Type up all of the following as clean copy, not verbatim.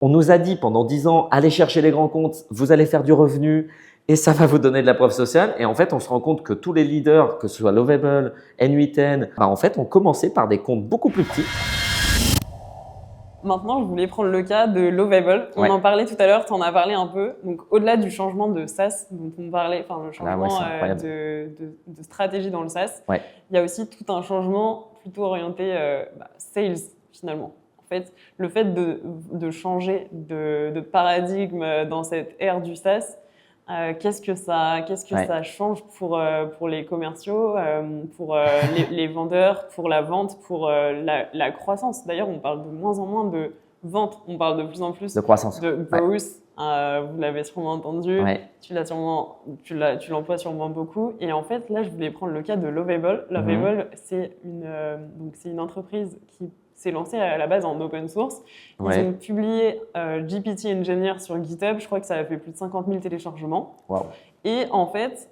On nous a dit pendant 10 ans, allez chercher les grands comptes, vous allez faire du revenu et ça va vous donner de la preuve sociale. Et en fait, on se rend compte que tous les leaders, que ce soit Lovable, N8N, en fait, ont commencé par des comptes beaucoup plus petits. Maintenant, je voulais prendre le cas de Lovable. On en parlait tout à l'heure, tu en as parlé un peu. Donc, au-delà du changement de SaaS dont on parlait, enfin le changement de stratégie dans le SaaS, il y a aussi tout un changement plutôt orienté sales finalement. En fait, le fait de changer de paradigme dans cette ère du SaaS, qu'est-ce que ça change pour les commerciaux, pour les vendeurs, pour la vente, pour la croissance. D'ailleurs, on parle de moins en moins de vente, on parle de plus en plus de croissance, de growth. Vous l'avez sûrement entendu, tu l'emploies sûrement beaucoup. Et en fait, là, je voulais prendre le cas de Lovable. Lovable, c'est une entreprise qui s'est lancée à la base en open source. Ils ont publié GPT Engineer sur GitHub. Je crois que ça a fait plus de 50 000 téléchargements. Wow. Et en fait,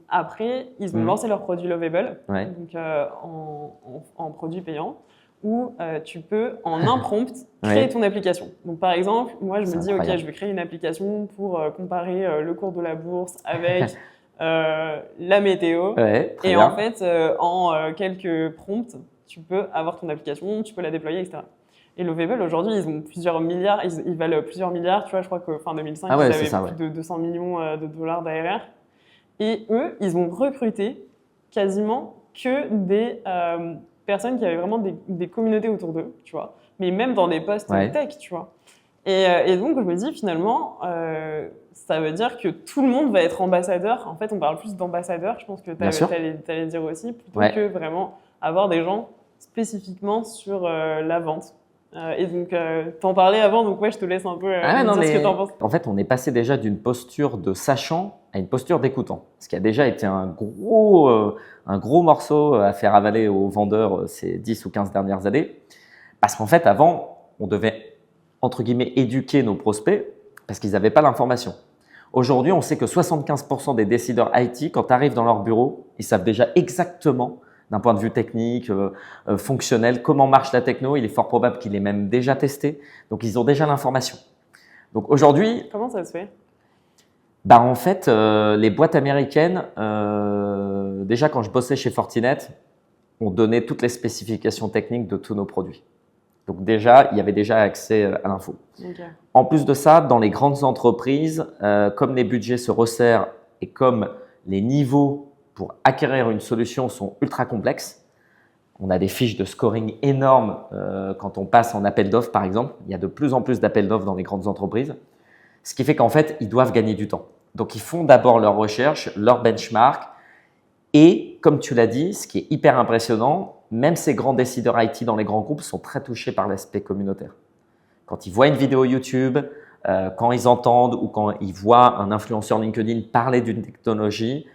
après, ils ont lancé leur produit Lovable, donc en produit payant, où tu peux, en un prompt, créer ton application. Donc, par exemple, moi, je me dis, OK, je vais créer une application pour comparer le cours de la bourse avec la météo. Et en fait, en quelques prompts, tu peux avoir ton application, tu peux la déployer, etc. Et Lovable, aujourd'hui, ils ont plusieurs milliards, ils valent plusieurs milliards. Tu vois, je crois que fin 2005, ils avaient plus de 200 millions de dollars d'ARR. Et eux, ils ont recruté quasiment que des personnes qui avaient vraiment des communautés autour d'eux, tu vois. Mais même dans des postes tech, tu vois. Et donc, je me dis, finalement, ça veut dire que tout le monde va être ambassadeur. En fait, on parle plus d'ambassadeurs, je pense que tu allais dire aussi, plutôt que vraiment avoir des gens spécifiquement sur la vente. Et donc, t'en parlais avant, donc je te laisse un peu dire ce que t'en penses. En fait, on est passé déjà d'une posture de sachant à une posture d'écoutant, ce qui a déjà été un gros morceau à faire avaler aux vendeurs ces 10 ou 15 dernières années. Parce qu'en fait, avant, on devait, entre guillemets, éduquer nos prospects parce qu'ils n'avaient pas l'information. Aujourd'hui, on sait que 75% des décideurs IT, quand tu arrives dans leur bureau, ils savent déjà exactement d'un point de vue technique, fonctionnel, comment marche la techno. Il est fort probable qu'il ait même déjà testé. Donc, ils ont déjà l'information. Donc, aujourd'hui… Comment ça se fait ? En fait, les boîtes américaines, déjà quand je bossais chez Fortinet, on donnait toutes les spécifications techniques de tous nos produits. Donc déjà, il y avait déjà accès à l'info. En plus de ça, dans les grandes entreprises, comme les budgets se resserrent et comme les niveaux pour acquérir une solution sont ultra complexes. On a des fiches de scoring énormes quand on passe en appel d'offres, par exemple. Il y a de plus en plus d'appels d'offres dans les grandes entreprises. Ce qui fait qu'en fait, ils doivent gagner du temps. Donc, ils font d'abord leurs recherches, leurs benchmarks. Et comme tu l'as dit, ce qui est hyper impressionnant, même ces grands décideurs IT dans les grands groupes sont très touchés par l'aspect communautaire. Quand ils voient une vidéo YouTube, quand ils entendent ou quand ils voient un influenceur LinkedIn parler d'une technologie,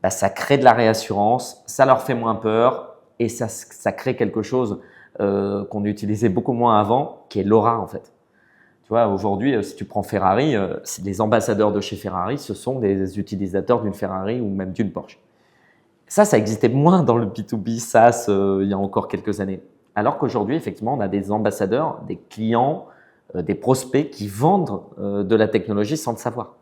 ça crée de la réassurance, ça leur fait moins peur et ça crée quelque chose qu'on utilisait beaucoup moins avant, qui est l'aura en fait. Tu vois, aujourd'hui, si tu prends Ferrari, les ambassadeurs de chez Ferrari, ce sont des utilisateurs d'une Ferrari ou même d'une Porsche. Ça existait moins dans le B2B SaaS il y a encore quelques années. Alors qu'aujourd'hui, effectivement, on a des ambassadeurs, des clients, des prospects qui vendent de la technologie sans le savoir.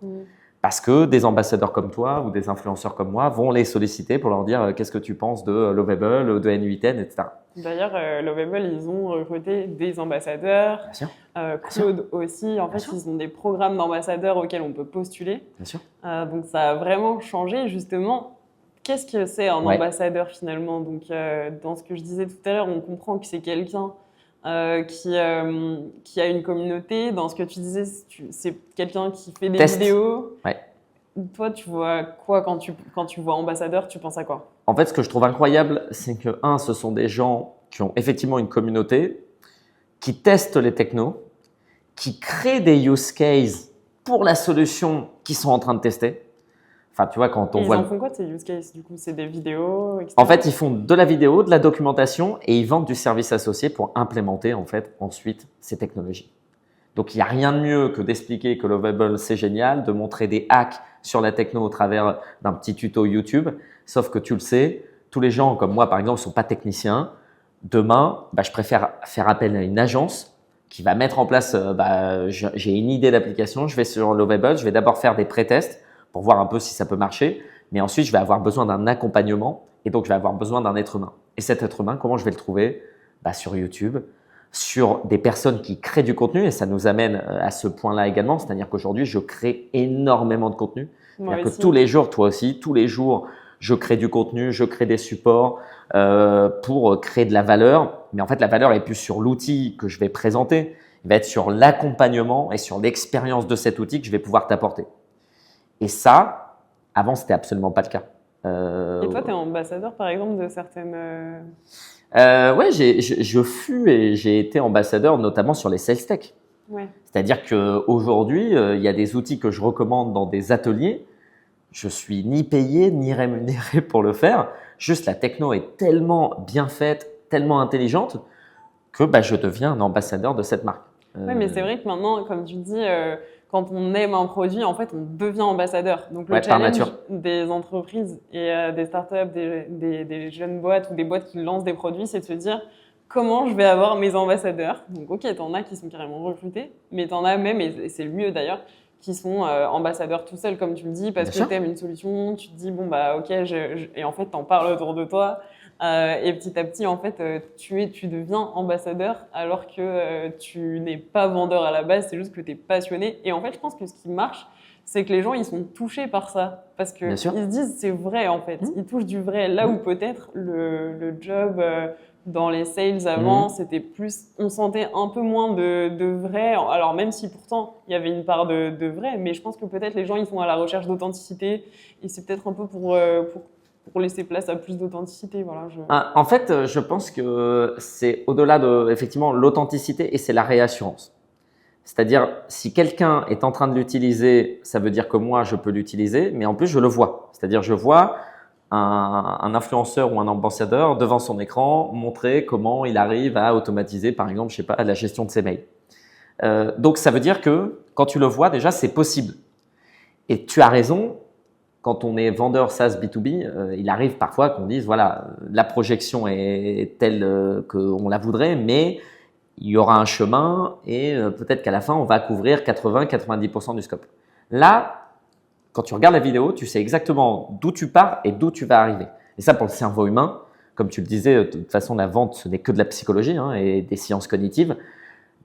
Parce que des ambassadeurs comme toi ou des influenceurs comme moi vont les solliciter pour leur dire qu'est-ce que tu penses de Lovable, de N8N, etc. D'ailleurs, Lovable, ils ont recruté des ambassadeurs. Bien sûr. Claude aussi. En fait, ils ont des programmes d'ambassadeurs auxquels on peut postuler. Bien sûr. Donc, ça a vraiment changé. Justement, qu'est-ce que c'est un ambassadeur finalement ? Donc, dans ce que je disais tout à l'heure, on comprend que c'est quelqu'un qui a une communauté. Dans ce que tu disais, c'est quelqu'un qui fait des vidéos. Toi, tu vois quoi quand tu vois ambassadeur, tu penses à quoi ? En fait, ce que je trouve incroyable, c'est que, ce sont des gens qui ont effectivement une communauté, qui testent les technos, qui créent des use cases pour la solution qu'ils sont en train de tester. Enfin, tu vois, quand on voit… Ils en font quoi de ces use cases ? Du coup, c'est des vidéos, etc. En fait, ils font de la vidéo, de la documentation et ils vendent du service associé pour implémenter en fait ensuite ces technologies. Donc, il n'y a rien de mieux que d'expliquer que Lovable, c'est génial, de montrer des hacks sur la techno au travers d'un petit tuto YouTube. Sauf que tu le sais, tous les gens comme moi, par exemple, ne sont pas techniciens. Demain, je préfère faire appel à une agence qui va mettre en place, j'ai une idée d'application, je vais sur Lovable, je vais d'abord faire des pré-tests pour voir un peu si ça peut marcher, mais ensuite je vais avoir besoin d'un accompagnement et donc je vais avoir besoin d'un être humain. Et cet être humain, comment je vais le trouver? Sur YouTube, sur des personnes qui créent du contenu, et ça nous amène à ce point-là également, c'est-à-dire qu'aujourd'hui je crée énormément de contenu, c'est-à-dire que tous les jours, toi aussi, tous les jours, je crée du contenu, je crée des supports pour créer de la valeur. Mais en fait, la valeur est plus sur l'outil que je vais présenter. Il va être sur l'accompagnement et sur l'expérience de cet outil que je vais pouvoir t'apporter. Et ça, avant, c'était absolument pas le cas. Et toi, tu es ambassadeur, par exemple, de certaines… Ouais, je fus et j'ai été ambassadeur, notamment sur les sales tech. Ouais. C'est-à-dire qu'aujourd'hui, il y a des outils que je recommande dans des ateliers. Je suis ni payé ni rémunéré pour le faire. Juste la techno est tellement bien faite, tellement intelligente que je deviens un ambassadeur de cette marque. Oui, mais c'est vrai que maintenant, comme tu dis, quand on aime un produit, en fait, on devient ambassadeur. Donc le challenge des entreprises et des startups, des jeunes boîtes ou des boîtes qui lancent des produits, c'est de se dire comment je vais avoir mes ambassadeurs. Donc ok, t'en as qui sont carrément recrutés, mais t'en as même, et c'est le mieux d'ailleurs, qui sont ambassadeurs tout seuls, comme tu le dis, parce que tu aimes une solution, tu te dis, bon, ok, et en fait, t'en parles autour de toi. Et petit à petit, en fait, tu deviens ambassadeur alors que tu n'es pas vendeur à la base, c'est juste que tu es passionné. Et en fait, je pense que ce qui marche, c'est que les gens, ils sont touchés par ça. Parce qu'ils se disent, c'est vrai, en fait. Ils touchent du vrai. Là où peut-être le job… dans les sales avant, c'était plus, on sentait un peu moins de vrai. Alors même si pourtant il y avait une part de vrai, mais je pense que peut-être les gens ils sont à la recherche d'authenticité et c'est peut-être un peu pour laisser place à plus d'authenticité. Voilà, En fait, je pense que c'est au-delà de effectivement l'authenticité et c'est la réassurance. C'est-à-dire si quelqu'un est en train de l'utiliser, ça veut dire que moi je peux l'utiliser, mais en plus je le vois. C'est-à-dire je vois un influenceur ou un ambassadeur devant son écran montrer comment il arrive à automatiser, par exemple, je sais pas, la gestion de ses mails. Donc, ça veut dire que quand tu le vois, déjà, c'est possible. Et tu as raison, quand on est vendeur SaaS B2B, il arrive parfois qu'on dise, voilà, la projection est telle qu'on la voudrait, mais il y aura un chemin et peut-être qu'à la fin, on va couvrir 80-90% du scope. Là, quand tu regardes la vidéo, tu sais exactement d'où tu pars et d'où tu vas arriver. Et ça, pour le cerveau humain, comme tu le disais, de toute façon, la vente, ce n'est que de la psychologie et des sciences cognitives.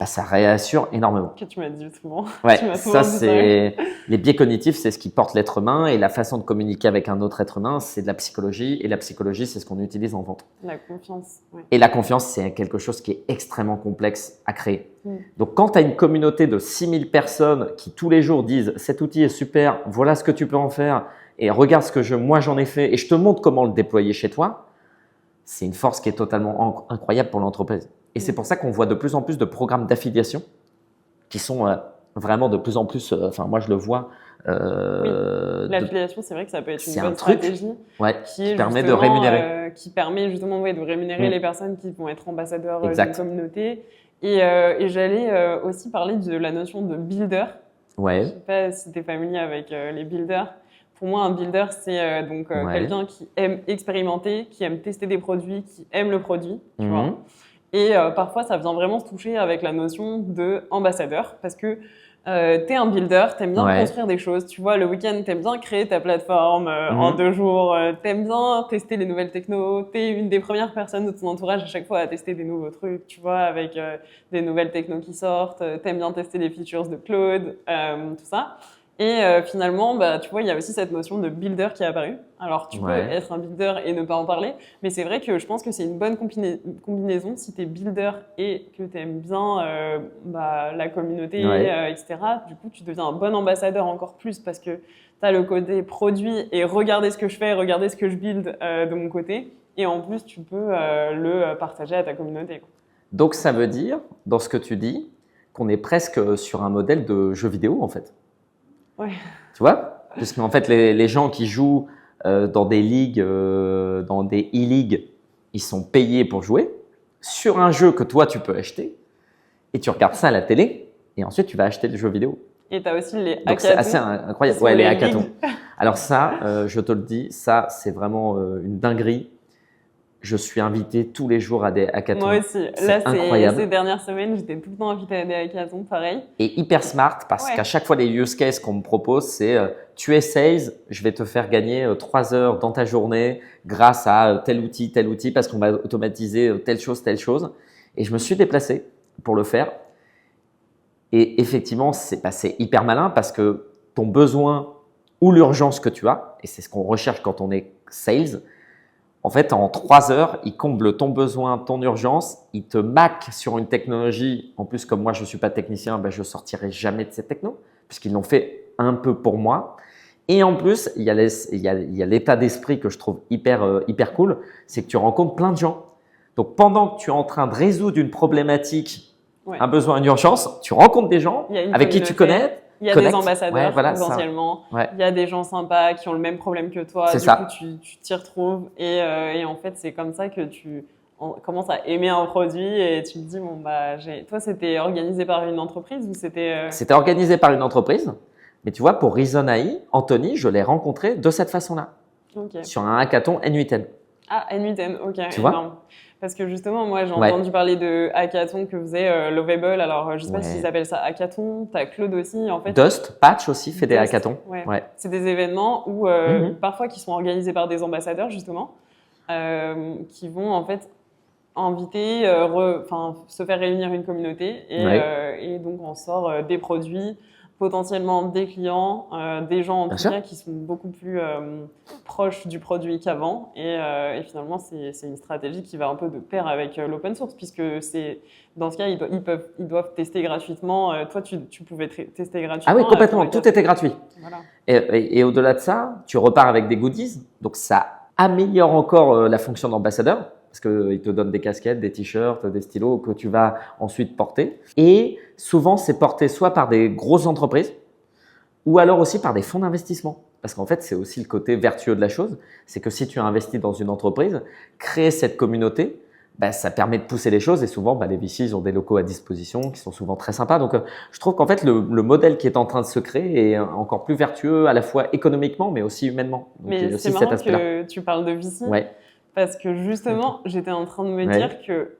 Ça réassure énormément. Que tu m'as dit souvent. Ouais, ça c'est les biais cognitifs, c'est ce qui porte l'être humain et la façon de communiquer avec un autre être humain, c'est de la psychologie et la psychologie, c'est ce qu'on utilise en vente. La confiance. Ouais. Et la confiance, c'est quelque chose qui est extrêmement complexe à créer. Donc, quand tu as une communauté de 6000 personnes qui tous les jours disent cet outil est super, voilà ce que tu peux en faire et regarde ce que moi j'en ai fait et je te montre comment le déployer chez toi, c'est une force qui est totalement incroyable pour l'entreprise. Et c'est pour ça qu'on voit de plus en plus de programmes d'affiliation qui sont vraiment de plus en plus, moi je le vois. L'affiliation, c'est vrai que ça peut être une bonne stratégie qui permet de rémunérer. Qui permet justement de rémunérer les personnes qui vont être ambassadeurs d'une communauté. Et j'allais aussi parler de la notion de builder. Ouais. Je ne sais pas si tu es familier avec les builders. Pour moi, un builder, c'est quelqu'un qui aime expérimenter, qui aime tester des produits, qui aime le produit. Tu vois. Et parfois, ça vient vraiment se toucher avec la notion d'ambassadeur parce que t'es un builder, t'aimes bien construire des choses. Tu vois, le week-end, t'aimes bien créer ta plateforme en 2 jours. T'aimes bien tester les nouvelles technos. T'es une des premières personnes de ton entourage à chaque fois à tester des nouveaux trucs, tu vois, avec des nouvelles technos qui sortent. T'aimes bien tester les features de Claude, tout ça. Et finalement, tu vois, il y a aussi cette notion de builder qui est apparue. Alors, tu peux être un builder et ne pas en parler, mais c'est vrai que je pense que c'est une bonne combinaison si tu es builder et que tu aimes bien la communauté, etc. Du coup, tu deviens un bon ambassadeur encore plus parce que tu as le côté produit et regardez ce que je fais, regardez ce que je build de mon côté. Et en plus, tu peux le partager à ta communauté. Donc, ça veut dire, dans ce que tu dis, qu'on est presque sur un modèle de jeu vidéo, en fait. Ouais. Tu vois? Parce qu'en fait, les gens qui jouent dans des ligues, dans des e-ligues, ils sont payés pour jouer sur un jeu que toi, tu peux acheter et tu regardes ça à la télé et ensuite, tu vas acheter le jeu vidéo. Et tu as aussi les hackathons. Donc, c'est assez incroyable. Ouais, les hackathons. Alors ça, je te le dis, ça, c'est vraiment une dinguerie. je suis invité tous les jours à des hackathons. Moi aussi. C'est incroyable. Ces dernières semaines, j'étais tout le temps invitée à des hackathons, pareil. Et hyper smart parce qu'à chaque fois, les use cases qu'on me propose, c'est tu es sales, je vais te faire gagner 3 heures dans ta journée grâce à tel outil parce qu'on va automatiser telle chose. Et je me suis déplacé pour le faire. Et effectivement, c'est hyper malin parce que ton besoin ou l'urgence que tu as, et c'est ce qu'on recherche quand on est sales, en fait, en 3 heures, il comble ton besoin, ton urgence, il te mac sur une technologie. En plus, comme moi, je ne suis pas technicien, je ne sortirai jamais de cette techno, puisqu'ils l'ont fait un peu pour moi. Et en plus, il y a l'état d'esprit que je trouve hyper cool, c'est que tu rencontres plein de gens. Donc, pendant que tu es en train de résoudre une problématique, un besoin, une urgence, tu rencontres des gens avec qui tu connais. Il y a des ambassadeurs potentiellement. Il y a des gens sympas qui ont le même problème que toi. Du coup, tu t'y retrouves. Et en fait, c'est comme ça que tu commences à aimer un produit et tu te dis, toi, c'était organisé par une entreprise ou c'était… C'était organisé par une entreprise. Mais tu vois, pour Reason AI, Anthony, je l'ai rencontré de cette façon-là. Sur un hackathon N8N. Ah, N8N, ok. Tu vois ? Parce que justement, moi, j'ai entendu parler de hackathon que faisait Lovable. Alors, je ne sais pas s'ils appellent ça hackathon. Tu as Claude aussi, en fait. Dust, Patch aussi fait des hackathons. Ouais. C'est des événements où, parfois, qui sont organisés par des ambassadeurs, justement, qui vont, en fait, inviter, se faire réunir une communauté. Et donc, on sort des produits, potentiellement des clients, des gens en tout cas qui sont beaucoup plus proches du produit qu'avant. Et finalement, c'est une stratégie qui va un peu de pair avec l'open source, puisque dans ce cas, ils doivent tester gratuitement. Toi, tu pouvais tester gratuitement. Ah oui, complètement. Tout était gratuit. Voilà. Et au-delà de ça, tu repars avec des goodies. Donc, ça améliore encore la fonction d'ambassadeur, parce qu'ils te donnent des casquettes, des t-shirts, des stylos que tu vas ensuite porter. Et souvent, c'est porté soit par des grosses entreprises ou alors aussi par des fonds d'investissement. Parce qu'en fait, c'est aussi le côté vertueux de la chose. C'est que si tu as investi dans une entreprise, créer cette communauté, ça permet de pousser les choses. Et souvent, les VC, ils ont des locaux à disposition qui sont souvent très sympas. Donc, je trouve qu'en fait, le modèle qui est en train de se créer est encore plus vertueux à la fois économiquement, mais aussi humainement. Donc, mais c'est marrant que tu parles de VC. Ouais. Parce que justement, j'étais en train de me dire que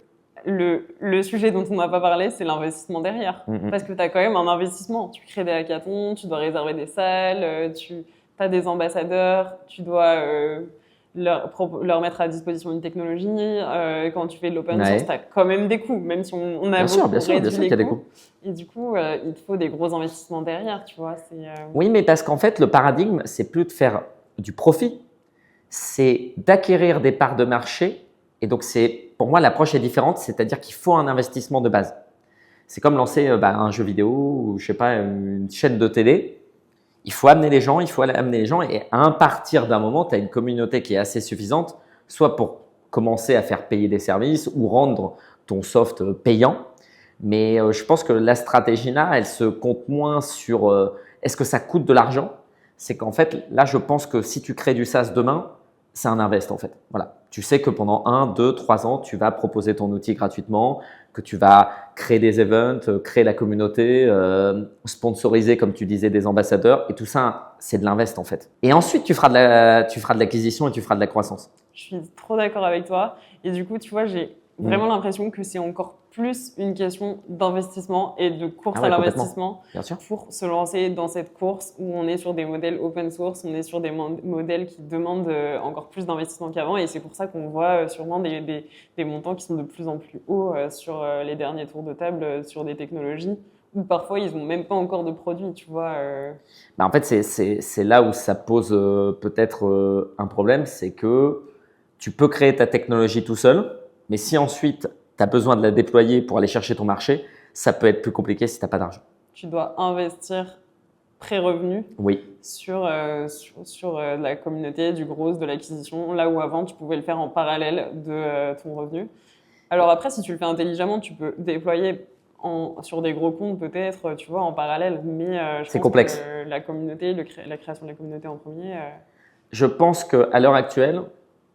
le sujet dont on n'a pas parlé, c'est l'investissement derrière. Parce que tu as quand même un investissement. Tu crées des hackathons, tu dois réserver des salles, tu as des ambassadeurs, tu dois leur mettre à disposition une technologie. Quand tu fais de l'open source, tu as quand même des coûts, même si on a beaucoup réduit les qu'il y a des coûts. Et du coup, il te faut des gros investissements derrière, tu vois. Oui, mais parce qu'en fait, le paradigme, c'est plus de faire du profit, c'est d'acquérir des parts de marché. Et donc, pour moi, l'approche est différente, c'est-à-dire qu'il faut un investissement de base. C'est comme lancer un jeu vidéo ou, je sais pas, une chaîne de télé. Il faut amener les gens, et à partir d'un moment, tu as une communauté qui est assez suffisante, soit pour commencer à faire payer des services ou rendre ton soft payant. Mais je pense que la stratégie là, elle se compte moins sur est-ce que ça coûte de l'argent. C'est qu'en fait, là, je pense que si tu crées du SaaS demain, c'est un invest en fait. Voilà. Tu sais que pendant 1, 2, 3 ans, tu vas proposer ton outil gratuitement, que tu vas créer des events, créer la communauté, sponsoriser, comme tu disais, des ambassadeurs. Et tout ça, c'est de l'invest en fait. Et ensuite, tu feras de l'acquisition et tu feras de la croissance. Je suis trop d'accord avec toi. Et du coup, tu vois, j'ai vraiment l'impression que c'est encore plus une question d'investissement et de course à l'investissement pour se lancer dans cette course où on est sur des modèles open source, on est sur des modèles qui demandent encore plus d'investissement qu'avant. Et c'est pour ça qu'on voit sûrement des montants qui sont de plus en plus hauts sur les derniers tours de table sur des technologies où parfois ils n'ont même pas encore de produits, tu vois. En fait, c'est là où ça pose peut-être un problème, c'est que tu peux créer ta technologie tout seul, mais si ensuite tu as besoin de la déployer pour aller chercher ton marché, ça peut être plus compliqué si tu n'as pas d'argent. Tu dois investir pré-revenu sur la communauté, du gros, de l'acquisition, là où avant tu pouvais le faire en parallèle de ton revenu. Alors après, si tu le fais intelligemment, tu peux déployer sur des gros comptes peut-être, tu vois, en parallèle, mais c'est complexe. Que la communauté, la création de la communauté en premier… Je pense qu'à l'heure actuelle,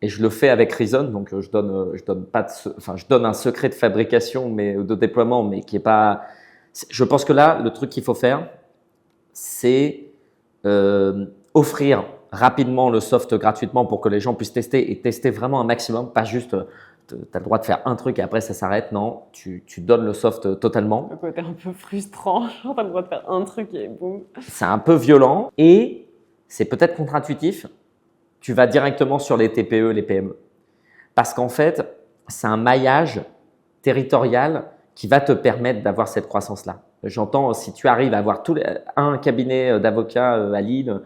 et je le fais avec Reason, donc je donne un secret de fabrication, mais de déploiement, mais qui est pas. Je pense que là, le truc qu'il faut faire, c'est offrir rapidement le soft gratuitement pour que les gens puissent tester et tester vraiment un maximum, pas juste tu as le droit de faire un truc et après ça s'arrête. Non, tu donnes le soft totalement. Le côté un peu frustrant, genre tu as le droit de faire un truc et boum. C'est un peu violent et c'est peut-être contre-intuitif. Tu vas directement sur les TPE, les PME. Parce qu'en fait, c'est un maillage territorial qui va te permettre d'avoir cette croissance-là. J'entends, si tu arrives à avoir un cabinet d'avocats à Lille,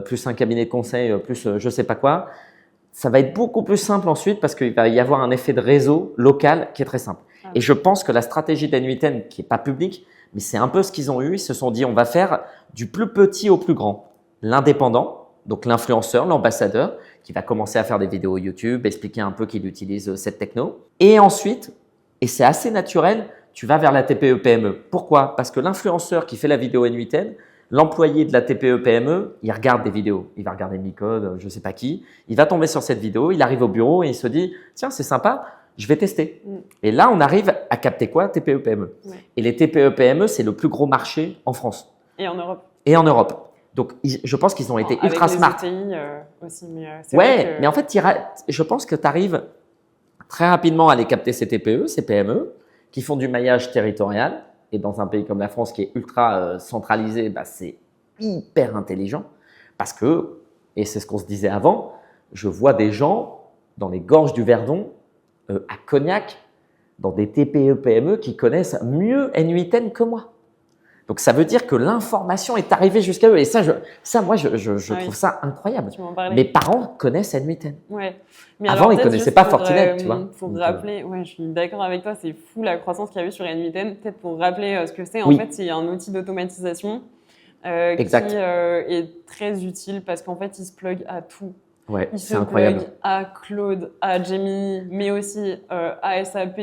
plus un cabinet de conseil, plus je ne sais pas quoi, ça va être beaucoup plus simple ensuite parce qu'il va y avoir un effet de réseau local qui est très simple. Ah oui. Et je pense que la stratégie d'N8N, qui n'est pas publique, mais c'est un peu ce qu'ils ont eu, ils se sont dit on va faire du plus petit au plus grand. L'indépendant, donc l'influenceur, l'ambassadeur, qui va commencer à faire des vidéos YouTube, expliquer un peu qu'il utilise cette techno. Et ensuite, et c'est assez naturel, tu vas vers la TPE-PME. Pourquoi? Parce que l'influenceur qui fait la vidéo N8N, l'employé de la TPE-PME, il regarde des vidéos. Il va regarder Micode, je ne sais pas qui. Il va tomber sur cette vidéo, il arrive au bureau et il se dit « Tiens, c'est sympa, je vais tester. » Et là, on arrive à capter quoi? TPE-PME. Ouais. Et les TPE-PME, c'est le plus gros marché en France. Et en Europe. Et en Europe. Donc, je pense qu'ils ont été ultra smart. Avec les ETI aussi. Ouais, mais en fait, je pense que tu arrives très rapidement à les capter ces TPE, ces PME, qui font du maillage territorial. Et dans un pays comme la France qui est ultra centralisé, bah, c'est hyper intelligent. Parce que, et c'est ce qu'on se disait avant, je vois des gens dans les gorges du Verdon, à Cognac, dans des TPE, PME qui connaissent mieux N8N que moi. Donc, ça veut dire que l'information est arrivée jusqu'à eux. Et ça, moi, je trouve ça incroyable. Mes parents connaissent N8N. Ouais. Mais avant, ils ne connaissaient pas Fortinet, tu vois. Pour rappeler, ouais, je suis d'accord avec toi, c'est fou la croissance qu'il y a eu sur N8N. Peut-être pour rappeler ce que c'est, en fait, c'est un outil d'automatisation qui est très utile parce qu'en fait, il se plug à tout. Ouais, il se plug à Claude, à Gemini, mais aussi à SAP,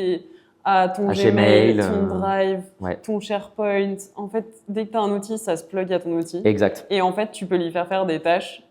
à ton Gmail, ton Drive, ton SharePoint. En fait, dès que tu as un outil, ça se plug à ton outil. Exact. Et en fait, tu peux lui faire des tâches.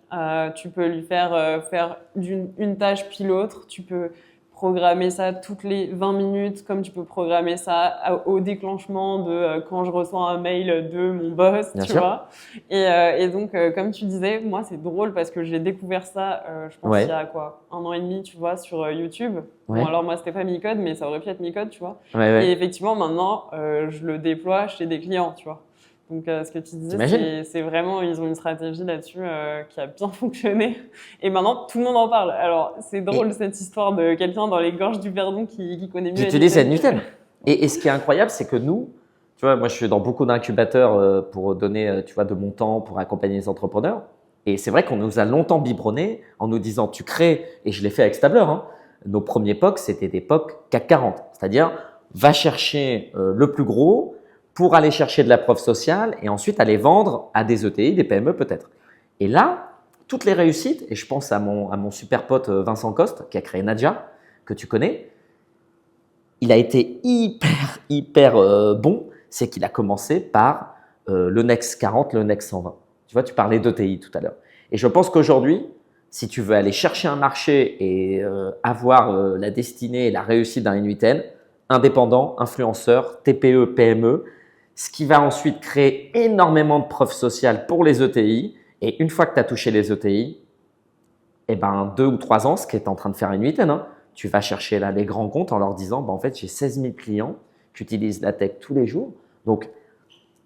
Tu peux lui faire une tâche puis l'autre. Tu peux programmer ça toutes les 20 minutes, comme tu peux programmer ça au déclenchement de quand je reçois un mail de mon boss, tu vois. Et donc, comme tu disais, moi, c'est drôle parce que j'ai découvert ça, je pense, il y a quoi, 1 an et demi, tu vois, sur YouTube. Bon, alors moi, c'était pas Micode, mais ça aurait pu être Micode, tu vois. Et effectivement, maintenant, je le déploie chez des clients, tu vois. Donc, ce que tu disais, c'est vraiment, ils ont une stratégie là-dessus qui a bien fonctionné. Et maintenant, tout le monde en parle. Alors, c'est drôle cette histoire de quelqu'un dans les gorges du Verdon qui connaît mieux. Qui utilise N8N. Et ce qui est incroyable, c'est que nous, tu vois, moi, je suis dans beaucoup d'incubateurs pour donner, tu vois, de mon temps pour accompagner les entrepreneurs. Et c'est vrai qu'on nous a longtemps biberonné en nous disant, tu crées, et je l'ai fait avec Stabler, hein, nos premiers POC, c'était des POC CAC 40. C'est-à-dire, va chercher le plus gros, pour aller chercher de la preuve sociale et ensuite aller vendre à des ETI, des PME peut-être. Et là, toutes les réussites, et je pense à mon super pote Vincent Coste, qui a créé Nadia, que tu connais, il a été hyper bon, c'est qu'il a commencé par le Next 40, le Next 120. Tu vois, tu parlais d'ETI tout à l'heure. Et je pense qu'aujourd'hui, si tu veux aller chercher un marché et avoir la destinée et la réussite d'un N8N, indépendant, influenceur, TPE, PME, ce qui va ensuite créer énormément de preuves sociales pour les ETI. Et une fois que tu as touché les ETI, eh ben, 2 ou 3 ans, ce qui est en train de faire N8N, hein, tu vas chercher là les grands comptes en leur disant, en fait, j'ai 16 000 clients qui utilisent la tech tous les jours. Donc,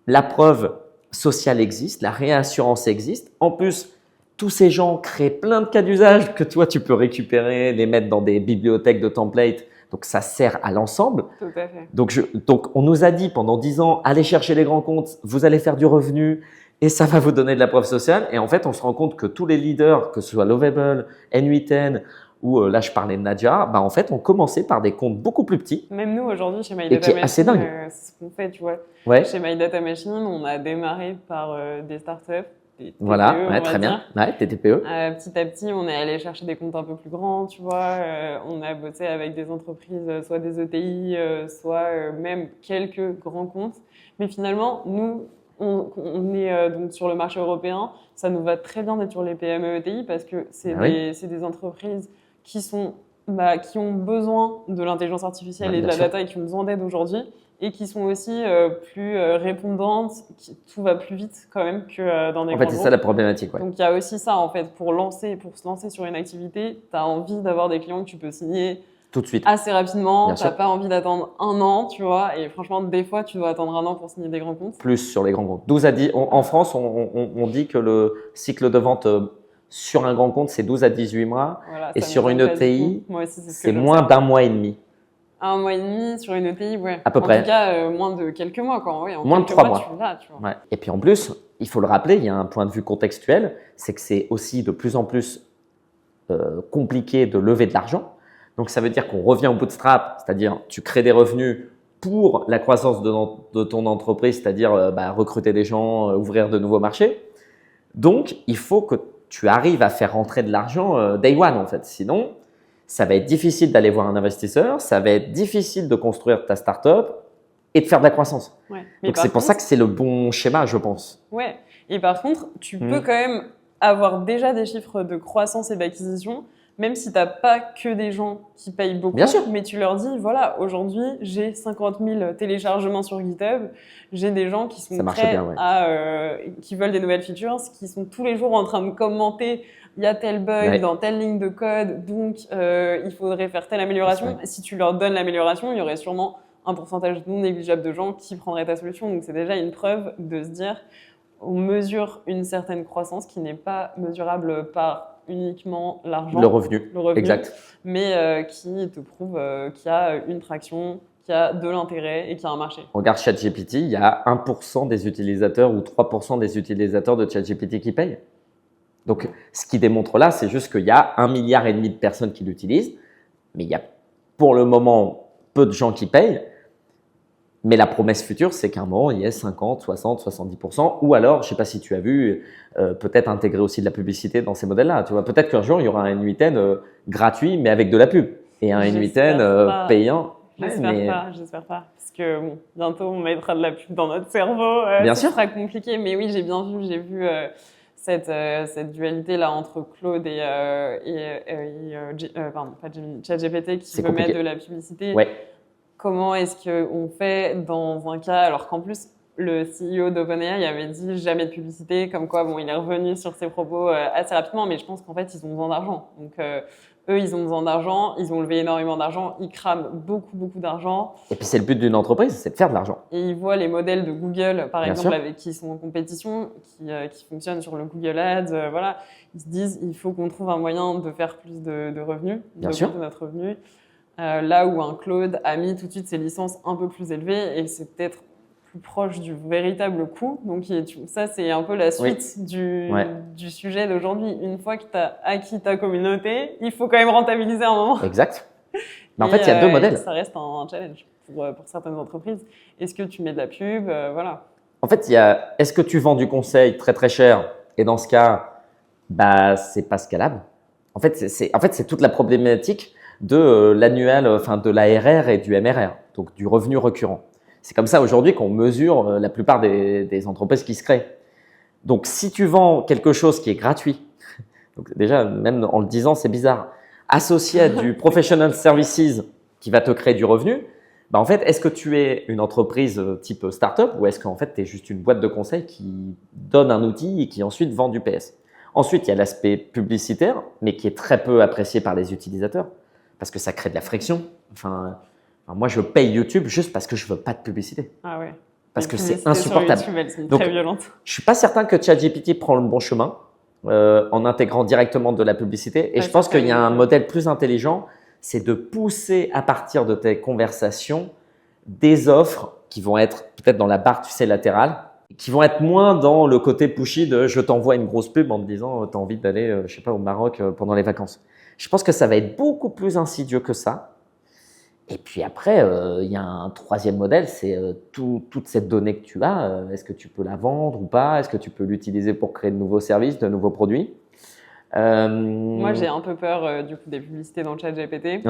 la preuve sociale existe, la réassurance existe. En plus, tous ces gens créent plein de cas d'usage que toi, tu peux récupérer, les mettre dans des bibliothèques de templates. Donc, ça sert à l'ensemble. Tout à fait. Donc, on nous a dit pendant 10 ans, allez chercher les grands comptes, vous allez faire du revenu et ça va vous donner de la preuve sociale. Et en fait, on se rend compte que tous les leaders, que ce soit Lovable, N8N ou là, je parlais de Nadia, bah, en fait, ont commencé par des comptes beaucoup plus petits. Même nous, aujourd'hui, chez My Data Machine, assez dingue. C'est ce qu'on fait, tu vois. Ouais. Chez My Data Machine, on a démarré par des startups. TPE, voilà, très bien. Ouais, TPE. Petit à petit, on est allé chercher des comptes un peu plus grands, tu vois. On a bossé avec des entreprises, soit des ETI, soit même quelques grands comptes. Mais finalement, nous, on est donc sur le marché européen. Ça nous va très bien d'être sur les PME ETI parce que c'est des entreprises qui ont besoin de l'intelligence artificielle et de la data et qui ont besoin d'aide aujourd'hui. et qui sont aussi plus répondantes, tout va plus vite quand même que dans des En grands fait, c'est groupes. ça la problématique. Ouais. Donc, il y a aussi ça, en fait, pour se lancer sur une activité, tu as envie d'avoir des clients que tu peux signer Tout de suite. assez rapidement, tu n'as sûr. pas envie d'attendre 1 an, tu vois, et franchement, des fois, tu dois attendre 1 an pour signer des grands comptes. Plus sur les grands comptes. 12 à 10, en France, on dit que le cycle de vente sur un grand compte, c'est 12 à 18 mois. Voilà, Et ça sur une m'étonne pas du ETI, tout. Moi aussi, c'est que moins j'observe. d'1 mois et demi. 1 mois et demi sur une ETI, ouais. À peu près. En tout cas, moins de quelques mois, quoi. Ouais, en Moins de quelques 3 mois. Tu l'as, tu vois. Ouais. Et puis en plus, il faut le rappeler, il y a un point de vue contextuel, c'est que c'est aussi de plus en plus compliqué de lever de l'argent. Donc ça veut dire qu'on revient au bootstrap, c'est-à-dire tu crées des revenus pour la croissance de ton entreprise, c'est-à-dire recruter des gens, ouvrir de nouveaux marchés. Donc il faut que tu arrives à faire rentrer de l'argent day one en fait. Sinon, ça va être difficile d'aller voir un investisseur, ça va être difficile de construire ta startup et de faire de la croissance. Ouais. Donc c'est pour ça que c'est le bon schéma, je pense. Ouais. Et par contre, tu peux quand même avoir déjà des chiffres de croissance et d'acquisition, même si tu n'as pas que des gens qui payent beaucoup. Bien sûr. Mais tu leur dis, voilà, aujourd'hui, j'ai 50 000 téléchargements sur GitHub, j'ai des gens qui sont prêts qui veulent des nouvelles features, qui sont tous les jours en train de commenter. Il y a tel bug dans telle ligne de code, donc il faudrait faire telle amélioration. Si tu leur donnes l'amélioration, il y aurait sûrement un pourcentage non négligeable de gens qui prendraient ta solution. Donc c'est déjà une preuve de se dire, on mesure une certaine croissance qui n'est pas mesurable par uniquement l'argent, le revenu, exact. Mais qui te prouve qu'il y a une traction, qu'il y a de l'intérêt et qu'il y a un marché. Regarde ChatGPT, il y a 1% des utilisateurs ou 3% des utilisateurs de ChatGPT qui payent. Donc, ce qui démontre là, c'est juste qu'il y a 1,5 milliard de personnes qui l'utilisent, mais il y a pour le moment peu de gens qui payent. Mais la promesse future, c'est qu'à un moment, il y ait 50, 60, 70%. Ou alors, je ne sais pas si tu as vu, peut-être intégrer aussi de la publicité dans ces modèles-là. Tu vois, peut-être qu'un jour, il y aura un N8N gratuit, mais avec de la pub. Et un N8N payant. J'espère pas. Parce que bientôt, on mettra de la pub dans notre cerveau. Bien sûr. Ce sera compliqué. Mais oui, j'ai vu cette dualité-là entre Claude et ChatGPT qui veut mettre de la publicité. Ouais. Comment est-ce qu'on fait dans un cas, alors qu'en plus, le CEO d'OpenAI avait dit jamais de publicité, comme quoi, il est revenu sur ses propos assez rapidement, mais je pense qu'en fait, ils ont besoin d'argent. Donc, eux, ils ont besoin d'argent, ils ont levé énormément d'argent, ils crament beaucoup, beaucoup d'argent. Et puis, c'est le but d'une entreprise, c'est de faire de l'argent. Et ils voient les modèles de Google, par exemple, avec qui ils sont en compétition, qui fonctionnent sur le Google Ads, voilà. Ils se disent, il faut qu'on trouve un moyen de faire plus de revenus, de notre revenu. Là où un Claude a mis tout de suite ses licences un peu plus élevées et c'est peut-être plus proche du véritable coût. Donc ça, c'est un peu la suite du sujet d'aujourd'hui. Une fois que tu as acquis ta communauté, il faut quand même rentabiliser un moment. Exact. Mais en fait, il y a deux modèles. Ça reste un challenge pour certaines entreprises. Est-ce que tu mets de la pub voilà. En fait, est-ce que tu vends du conseil très très cher et dans ce cas, c'est pas scalable. En fait, c'est toute la problématique de l'annuel, de l'ARR et du MRR, donc du revenu récurrent. C'est comme ça aujourd'hui qu'on mesure la plupart des entreprises qui se créent. Donc, si tu vends quelque chose qui est gratuit, donc déjà, même en le disant, c'est bizarre, associé à du professional services qui va te créer du revenu, en fait, est-ce que tu es une entreprise type startup ou est-ce qu'en fait, tu es juste une boîte de conseil qui donne un outil et qui ensuite vend du PS? Ensuite, il y a l'aspect publicitaire, mais qui est très peu apprécié par les utilisateurs. Parce que ça crée de la friction. Moi, je paye YouTube juste parce que je veux pas de publicité. Ah ouais. Parce que c'est insupportable. Sur YouTube, elles sont Donc, très violentes. Je suis pas certain que ChatGPT prend le bon chemin en intégrant directement de la publicité. Et je pense qu'il y a un modèle plus intelligent, c'est de pousser à partir de tes conversations des offres qui vont être peut-être dans la barre, latérale, qui vont être moins dans le côté pushy de je t'envoie une grosse pub en te disant tu as envie d'aller, je sais pas, au Maroc pendant les vacances. Je pense que ça va être beaucoup plus insidieux que ça. Et puis après, il y a un troisième modèle, c'est toute cette donnée que tu as. Est-ce que tu peux la vendre ou pas? Est-ce que tu peux l'utiliser pour créer de nouveaux services, de nouveaux produits? Moi, j'ai un peu peur du coup des publicités dans le chat GPT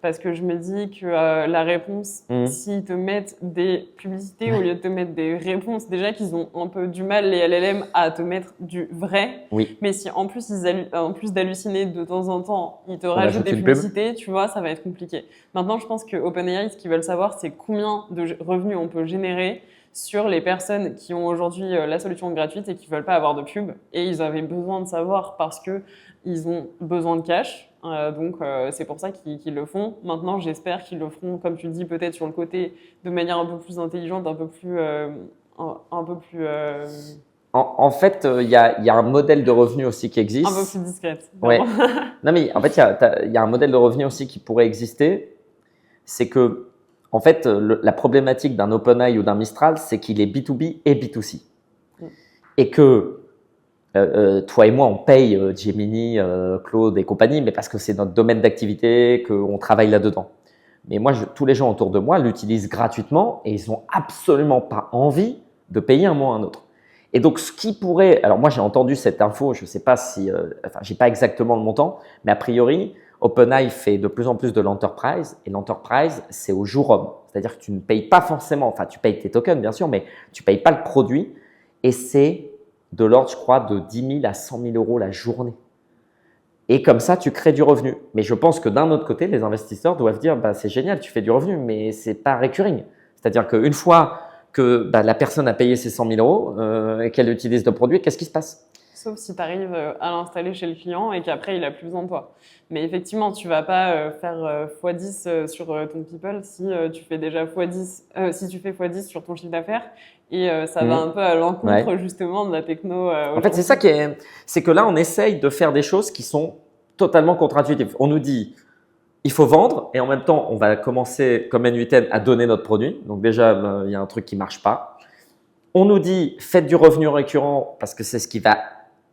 parce que je me dis que la réponse, s'ils te mettent des publicités au lieu de te mettre des réponses, déjà qu'ils ont un peu du mal, les LLM, à te mettre du vrai. Mais si en plus, en plus d'halluciner de temps en temps, ils te rajoutent des publicités, tu vois, ça va être compliqué. Maintenant, je pense que OpenAI, ce qu'ils veulent savoir, c'est combien de revenus on peut générer sur les personnes qui ont aujourd'hui la solution gratuite et qui ne veulent pas avoir de pub. Et ils avaient besoin de savoir parce qu'ils ont besoin de cash. Donc, c'est pour ça qu'ils le font. Maintenant, j'espère qu'ils le feront, comme tu le dis, peut-être sur le côté de manière un peu plus intelligente, un peu plus… En fait, il y a un modèle de revenu aussi qui existe. Un peu plus discrète. Ouais. Non, mais en fait, il y a un modèle de revenu aussi qui pourrait exister. C'est que en fait, la problématique d'un OpenAI ou d'un Mistral, c'est qu'il est B2B et B2C. Et que toi et moi, on paye Gemini, Claude et compagnie, mais parce que c'est notre domaine d'activité, qu'on travaille là-dedans. Mais moi, tous les gens autour de moi l'utilisent gratuitement et ils n'ont absolument pas envie de payer un mois ou un autre. Et donc, ce qui pourrait… Alors moi, j'ai entendu cette info, je ne sais pas si… enfin, je n'ai pas exactement le montant, mais a priori… OpenAI fait de plus en plus de l'enterprise et l'enterprise, c'est au jour homme. C'est-à-dire que tu ne payes pas forcément, enfin tu payes tes tokens bien sûr, mais tu ne payes pas le produit et c'est de l'ordre, je crois, de 10 000 à 100 000 euros la journée. Et comme ça, tu crées du revenu. Mais je pense que d'un autre côté, les investisseurs doivent dire bah, c'est génial, tu fais du revenu, mais ce n'est pas recurring. C'est-à-dire qu'une fois que la personne a payé ses 100 000 euros et qu'elle utilise le produit, qu'est-ce qui se passe ? Sauf si tu arrives à l'installer chez le client et qu'après, il n'a plus besoin de toi. Mais effectivement, tu ne vas pas faire x10 sur ton people si tu fais déjà x10, si tu fais x10 sur ton chiffre d'affaires. Et ça va un peu à l'encontre justement de la techno. En fait, c'est ça c'est que là, on essaye de faire des choses qui sont totalement contre-intuitives. On nous dit, il faut vendre et en même temps, on va commencer comme N8N à donner notre produit. Donc déjà, il y a un truc qui ne marche pas. On nous dit, faites du revenu récurrent parce que c'est ce qui va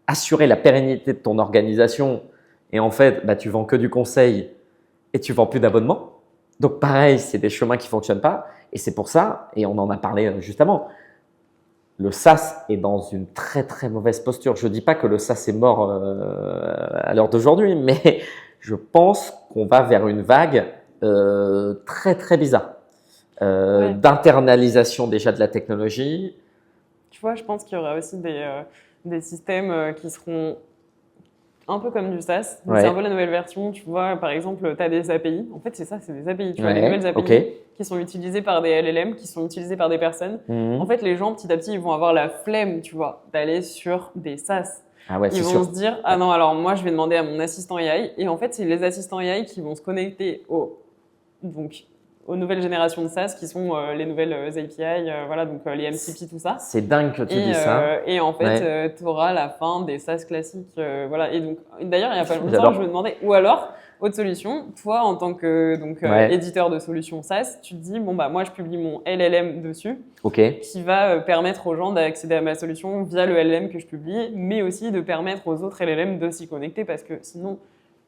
assurer la pérennité de ton organisation. Et en fait, tu vends que du conseil et tu vends plus d'abonnements. Donc pareil, c'est des chemins qui fonctionnent pas. Et c'est pour ça, et on en a parlé justement, le SaaS est dans une très très mauvaise posture. Je dis pas que le SaaS est mort à l'heure d'aujourd'hui, mais je pense qu'on va vers une vague très très bizarre d'internalisation déjà de la technologie. Tu vois, je pense qu'il y aura aussi des systèmes qui seront un peu comme du SaaS. C'est un peu la nouvelle version. Tu vois, par exemple, tu as des API. En fait, c'est ça, c'est des API. Tu vois, des nouvelles API qui sont utilisées par des LLM, qui sont utilisées par des personnes. En fait, les gens, petit à petit, ils vont avoir la flemme, tu vois, d'aller sur des SaaS. Ils vont se dire, ah non, alors moi, je vais demander à mon assistant AI. Et en fait, c'est les assistants AI qui vont se connecter aux nouvelles générations de SaaS qui sont les nouvelles API, voilà, donc les MCP, tout ça. C'est dingue que tu dis ça. Et en fait, tu auras la fin des SaaS classiques. Voilà. Et donc, d'ailleurs, il n'y a pas longtemps, je me demandais, ou alors, autre solution, toi, en tant que éditeur de solutions SaaS, tu te dis, bon, bah, moi, je publie mon LLM dessus, qui va permettre aux gens d'accéder à ma solution via le LLM que je publie, mais aussi de permettre aux autres LLM de s'y connecter parce que sinon,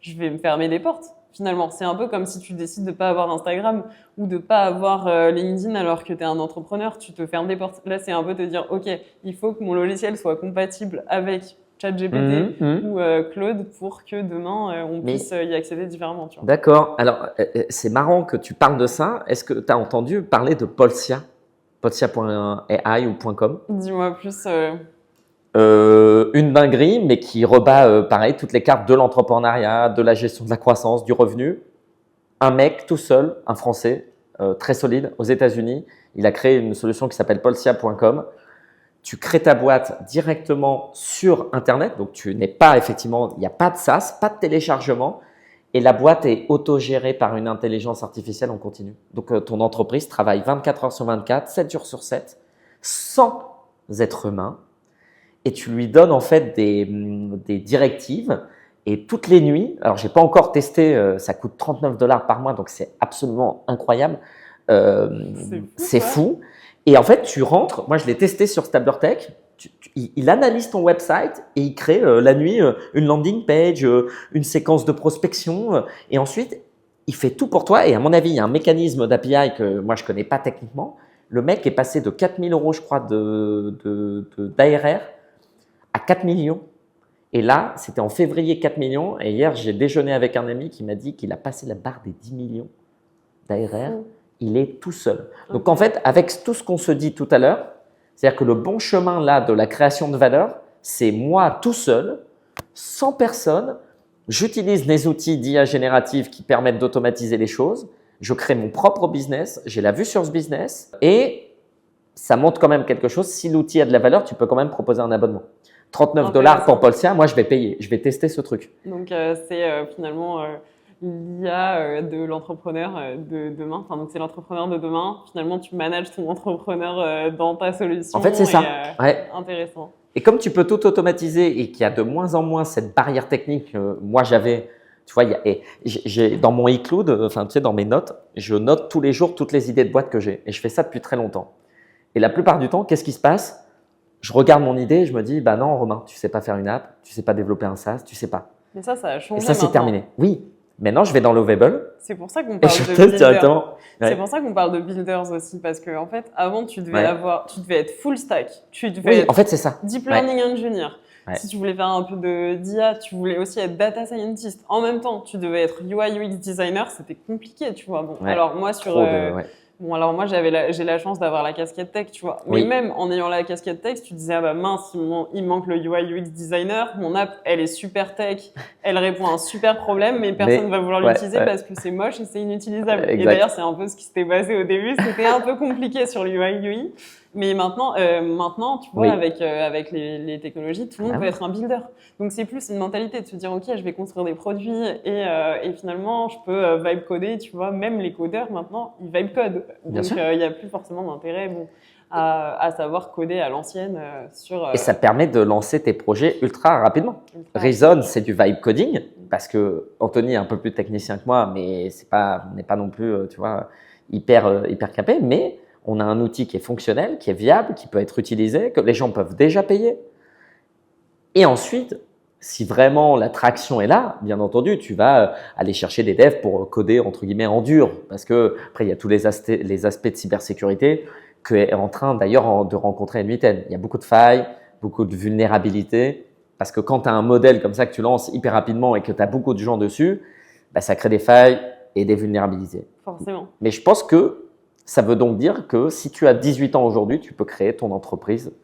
je vais me fermer des portes. Finalement, c'est un peu comme si tu décides de ne pas avoir d'Instagram ou de ne pas avoir LinkedIn alors que tu es un entrepreneur, tu te fermes des portes. Là, c'est un peu te dire, OK, il faut que mon logiciel soit compatible avec ChatGPT ou Claude pour que demain, on puisse y accéder différemment. D'accord. Alors, c'est marrant que tu parles de ça. Est-ce que tu as entendu parler de Polcia? Polcia.ai ou .com? Dis-moi plus. Une dinguerie, mais qui rebat, pareil, toutes les cartes de l'entrepreneuriat, de la gestion de la croissance, du revenu. Un mec tout seul, un Français, très solide, aux États-Unis, il a créé une solution qui s'appelle polcia.com. Tu crées ta boîte directement sur Internet, donc tu n'es pas effectivement, il n'y a pas de SaaS, pas de téléchargement, et la boîte est autogérée par une intelligence artificielle en continu. Donc ton entreprise travaille 24 heures sur 24, 7 jours sur 7, sans être humain. Et tu lui donnes en fait des directives et toutes les nuits, alors j'ai pas encore testé, ça coûte $39 par mois, donc c'est absolument incroyable, c'est fou. Et en fait, tu rentres, moi je l'ai testé sur StablerTech, il analyse ton website et il crée la nuit une landing page, une séquence de prospection et ensuite il fait tout pour toi. Et à mon avis, il y a un mécanisme d'API que moi je connais pas techniquement. Le mec est passé de 4 000 euros, je crois, d'ARR à 4 millions Et là, c'était en février 4 millions. Et hier, j'ai déjeuné avec un ami qui m'a dit qu'il a passé la barre des 10 millions d'ARR. Il est tout seul. Donc, en fait, avec tout ce qu'on se dit tout à l'heure, c'est-à-dire que le bon chemin là de la création de valeur, c'est moi tout seul, sans personne. J'utilise des outils d'IA générative qui permettent d'automatiser les choses. Je crée mon propre business. J'ai la vue sur ce business. Et ça montre quand même quelque chose. Si l'outil a de la valeur, tu peux quand même proposer un abonnement. 39 $ pour Polcia, moi je vais payer. Je vais tester ce truc. Donc, c'est finalement l'IA de l'entrepreneur de demain. Enfin, donc, c'est l'entrepreneur de demain. Finalement, tu manages ton entrepreneur dans ta solution. En fait, c'est ça. Ouais. Intéressant. Et comme tu peux tout automatiser et qu'il y a de moins en moins cette barrière technique, moi j'avais, tu vois, j'ai dans mon iCloud, enfin tu sais, dans mes notes, je note tous les jours toutes les idées de boîte que j'ai. Et je fais ça depuis très longtemps. Et la plupart du temps, qu'est-ce qui se passe? Je regarde mon idée et je me dis, bah non, Romain, tu sais pas faire une app, tu sais pas développer un SaaS, tu sais pas. Mais ça a changé. Et ça, c'est terminé. Oui. Maintenant, je vais dans Lovable. C'est pour ça qu'on parle de builders. Directement. Ouais. C'est pour ça qu'on parle de builders aussi, parce que en fait, avant, tu devais être full stack. Tu devais être en fait, c'est ça. Deep Learning Engineer. Si tu voulais faire un peu d'IA, tu voulais aussi être data scientist. En même temps, tu devais être UI UX designer. C'était compliqué, tu vois. Bon, alors moi Bon, alors moi, j'ai la chance d'avoir la casquette tech, tu vois. Mais même en ayant la casquette tech, tu disais, ah bah mince, il manque le UI UX designer. Mon app, elle est super tech. Elle répond à un super problème, mais personne ne va vouloir l'utiliser parce que c'est moche et c'est inutilisable. Exact. Et d'ailleurs, c'est un peu ce qui s'était passé au début. C'était un peu compliqué sur l'UI UI. Mais maintenant, tu vois, avec les technologies, tout le monde peut être un builder. Donc, c'est plus une mentalité de se dire, OK, je vais construire des produits et finalement, je peux vibe coder, tu vois. Même les codeurs, maintenant, ils vibe codent. Donc, il n'y a plus forcément d'intérêt à savoir coder à l'ancienne sur… Et ça permet de lancer tes projets ultra rapidement. Reason, c'est du vibe coding parce que Anthony est un peu plus technicien que moi, mais on n'est pas non plus, tu vois, hyper capé, mais… On a un outil qui est fonctionnel, qui est viable, qui peut être utilisé, que les gens peuvent déjà payer. Et ensuite, si vraiment la traction est là, bien entendu, tu vas aller chercher des devs pour coder entre guillemets en dur. Parce que après, il y a tous les aspects de cybersécurité qu'est en train d'ailleurs de rencontrer N8N. Il y a beaucoup de failles, beaucoup de vulnérabilités. Parce que quand tu as un modèle comme ça que tu lances hyper rapidement et que tu as beaucoup de gens dessus, bah, ça crée des failles et des vulnérabilités. Forcément. Mais je pense que ça veut donc dire que si tu as 18 ans aujourd'hui, tu peux créer ton entreprise